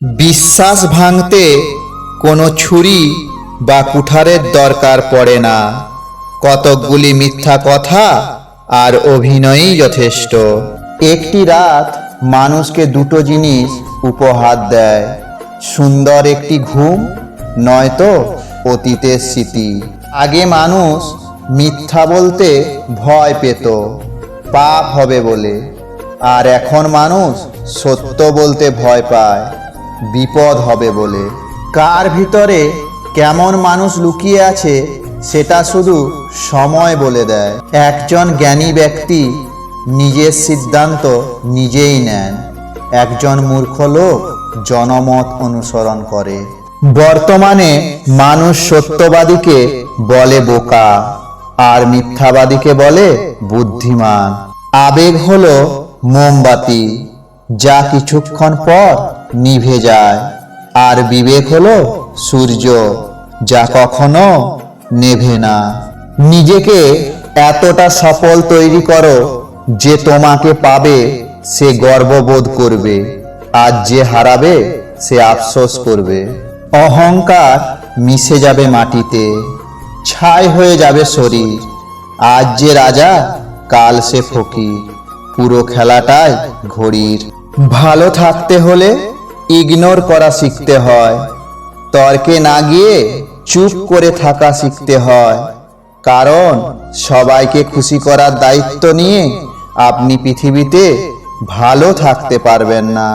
বিশ্বাস ভাঙতে কোনো ছুরি বা কুঠারের দরকার পড়ে না। কতকগুলি মিথ্যা কথা আর অভিনয়ই যথেষ্ট। একটি রাত মানুষকে দুটো জিনিস উপহার দেয়, সুন্দর একটি ঘুম, নয়তো অতীতের স্মৃতি। আগে মানুষ মিথ্যা বলতে ভয় পেত, পাপ হবে বলে, আর এখন মানুষ সত্য বলতে ভয় পায়, বিপদ হবে বলে। কার ভিতরে কেমন মানুষ লুকিয়ে আছে সেটা শুধু সময় বলে দেয়। একজন জ্ঞানী ব্যক্তি নিজের সিদ্ধান্ত নিজেই নেন, একজন মূর্খ লোক জনমত অনুসরণ করে। বর্তমানে মানুষ সত্যবাদীকে বলে বোকা আর মিথ্যাবাদীকে বলে বুদ্ধিমান। আবেগ হলো মোমবাতি, যা কিছুক্ষণ পর নিভে যায়, আর বিবেক হলো সূর্য, যা কখনো নেভে না। নিজেকে এতটা সফল তৈরি করো যে তোমাকে পাবে সে গর্ববোধ করবে, আর যে হারাবে সে আফসোস করবে। অহংকার মিশে যাবে মাটিতে, ছাই হয়ে যাবে শরীর। আজ যে রাজা, কাল সে ফকির, পুরো খেলাটাই ঘড়ির। ভালো থাকতে হলে ইগনোর করা শিখতে হয়, তর্কে না গিয়ে চুপ করে থাকা শিখতে হয়। কারণ সবাইকে খুশি করার দায়িত্ব নিয়ে আপনি পৃথিবীতে ভালো থাকতে পারবেন না।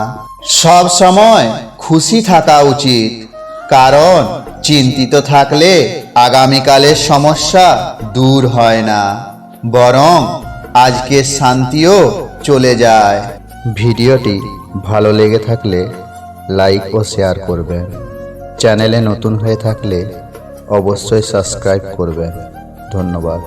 সব সময় খুশি থাকা উচিত, কারণ চিন্তিত থাকলে আগামীকালের সমস্যা দূর হয় না, বরং আজকের শান্তিও চলে যায়। ভিডিওটি ভালো লেগে থাকলে লাইক ও শেয়ার করবেন। চ্যানেলে নতুন হয়ে থাকলে অবশ্যই সাবস্ক্রাইব করবেন। ধন্যবাদ।